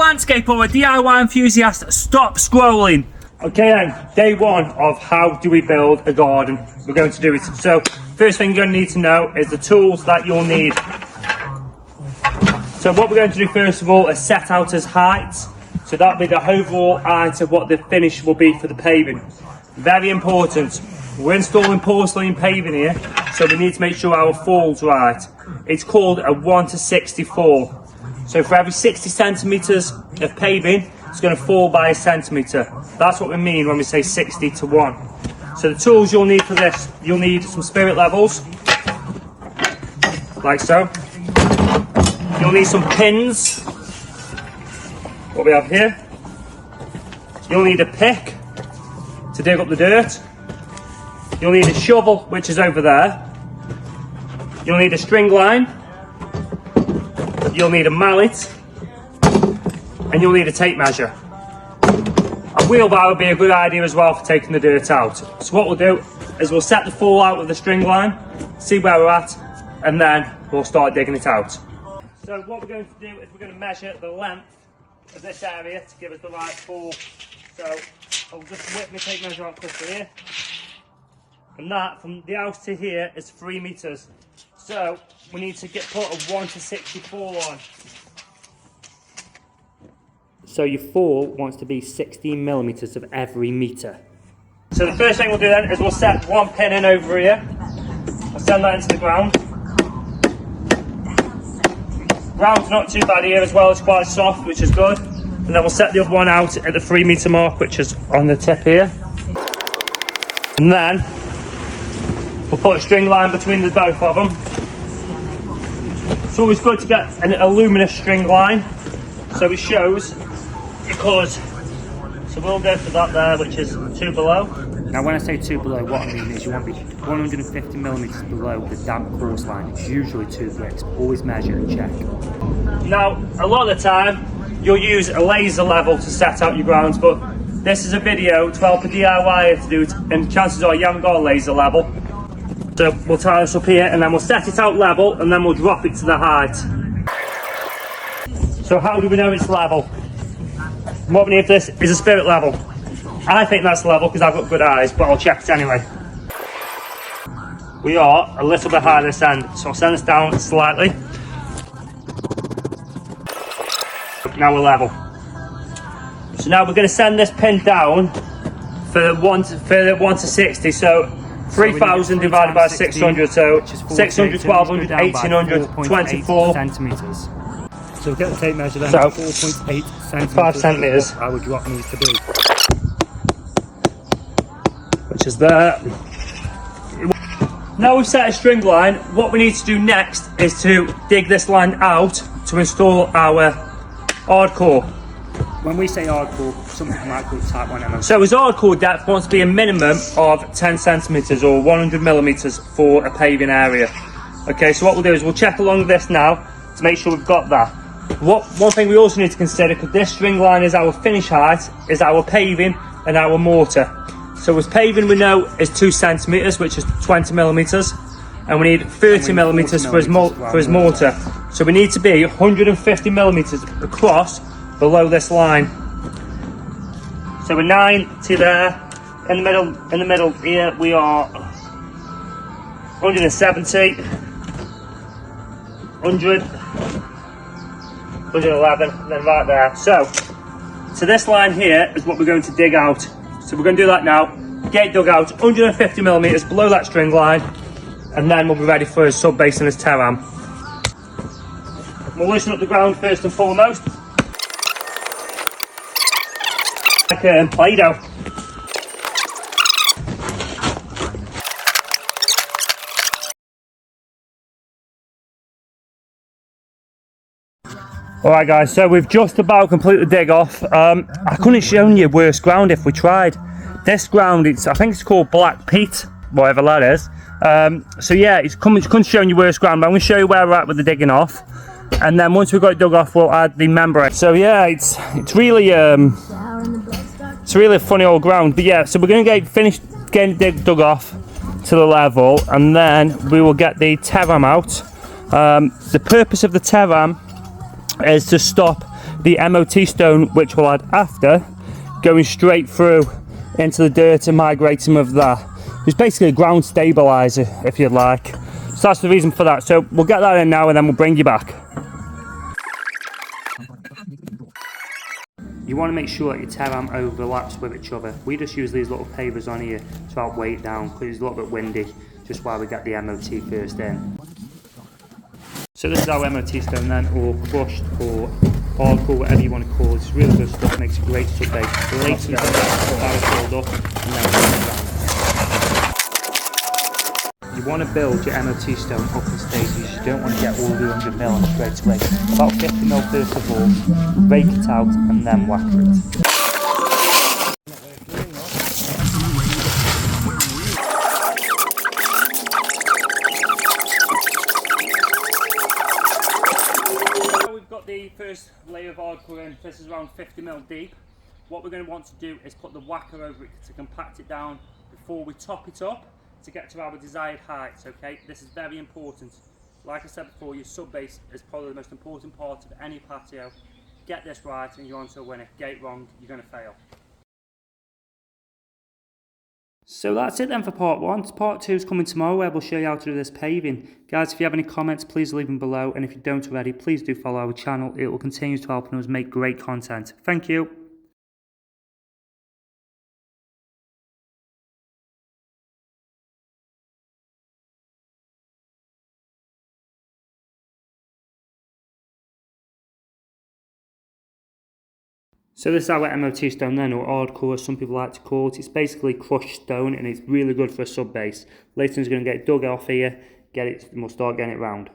landscape or a DIY enthusiast, stop scrolling. Okay then, day one of how do we build a garden. We're going to do it. So, first thing you're going to need to know is the tools that you'll need. So what we're going to do first of all is set out as heights. So that'll be the overall height of what the finish will be for the paving. Very important. We're installing porcelain paving here, so we need to make sure our fall's right. It's called a 1:60 fall. So for every 60 centimetres of paving, it's going to fall by a centimetre. That's what we mean when we say 60 to 1. So the tools you'll need for this, you'll need some spirit levels, like so. You'll need some pins, what we have here. You'll need a pick to dig up the dirt. You'll need a shovel, which is over there. You'll need a string line. You'll need a mallet. And you'll need a tape measure. A wheelbarrow would be a good idea as well for taking the dirt out. So what we'll do is we'll set the fall out with the string line, see where we're at, and then we'll start digging it out. So what we're going to do is we're going to measure the length of this area to give us the right fall. So I'll just whip my tape measure out quickly here. And that, from the house to here, is 3 metres. So we need to put a 1:60 fall on. So your fall wants to be 16 millimetres of every metre. So the first thing we'll do then is we'll set one pin in over here. I'll send that into the ground. Ground's not too bad here as well, it's quite soft, which is good. And then we'll set the other one out at the 3 metre mark, which is on the tip here. And then we'll put a string line between the both of them. It's always good to get an luminous string line so it shows your colours. So we'll go for that there, which is 2 below. Now when I say 2 below, what I mean is you want to be 150 millimetres below the damp course line. It's usually 2 bricks. Always measure and check. Now, a lot of the time, you'll use a laser level to set out your grounds, but this is a video to help a DIYer to do it, and chances are you haven't got a laser level. So we'll tie this up here, and then we'll set it out level, and then we'll drop it to the height. So how do we know it's level? What we need for this is a spirit level. I think that's level because I've got good eyes, but I'll check it anyway. We are a little bit higher this end, so I'll send this down slightly. Now we're level. So now we're going to send this pin down for the 1:60. So 3,000 divided by 600, so 600, 1,200, 1,800, 24 centimetres. So get the tape measure then. So 4.8 centimetres. 5 centimetres. How would you want these to be? Which is there. Now we've set a string line, what we need to do next is to dig this line out to install our hardcore. When we say hardcore, some people might call it type 1 mm. So his hardcore depth wants to be a minimum of 10 centimetres or 100 millimetres for a paving area. Okay, so what we'll do is we'll check along this now to make sure we've got that. One thing we also need to consider, because this string line is our finish height, is our paving and our mortar. So with paving we know is 2 centimetres, which is 20 millimetres, and we need 30 millimetres for his mortar. So we need to be 150 millimetres across below this line. So we're 90 there. In the middle here we are 170, 100, 111, and then right there. So this line here is what we're going to dig out. So we're going to do that now. Get it dug out 150 millimetres below that string line, and then we'll be ready for his sub base and his terram. We'll loosen up the ground first and foremost. Like Play-Doh. Alright guys, so we've just about completed the dig off. I couldn't show you worse ground if we tried. This ground, I think it's called black peat, whatever that is. So yeah, it's couldn't show you worse ground, but I'm going to show you where we're at with the digging off. And then once we've got it dug off, we'll add the membrane. So yeah, it's really a funny old ground. But yeah, so we're going to finish getting it dug off to the level, and then we will get the terram out. The purpose of the terram is to stop the MOT stone, which we'll add after, going straight through into the dirt and migrating with that. It's basically a ground stabiliser, if you'd like. So that's the reason for that. So we'll get that in now and then we'll bring you back. You want to make sure that your terram overlaps with each other. We just use these little pavers on here to help weight it down because it's a little bit windy, just while we get the MOT first in. So this is our MOT stone then, or crushed, or hardcore, whatever you want to call it. It's really good stuff, makes a great sub base. Later, that is filled up, and then we'll put it down. You want to build your MOT stone up in stages. You don't want to get all the 100 mil on straight away. About 50 mil first of all, rake it out, and then whacker it. The first layer of hardcore in, this is around 50 mil deep. What we're going to want to do is put the whacker over it to compact it down before we top it up to get to our desired heights. Okay, this is very important. Like I said before, your sub base is probably the most important part of any patio. Get this right and you're on to a winner. Get it wrong, you're going to fail. So that's it then for part 1. Part 2 is coming tomorrow where we'll show you how to do this paving. Guys, if you have any comments, please leave them below, and if you don't already, please do follow our channel. It will continue to help us make great content. Thank you. So this is our MOT stone then, or hardcore as some people like to call it. It's basically crushed stone and it's really good for a sub base. Leighton's going to get it dug off here, get it, and we'll start getting it round.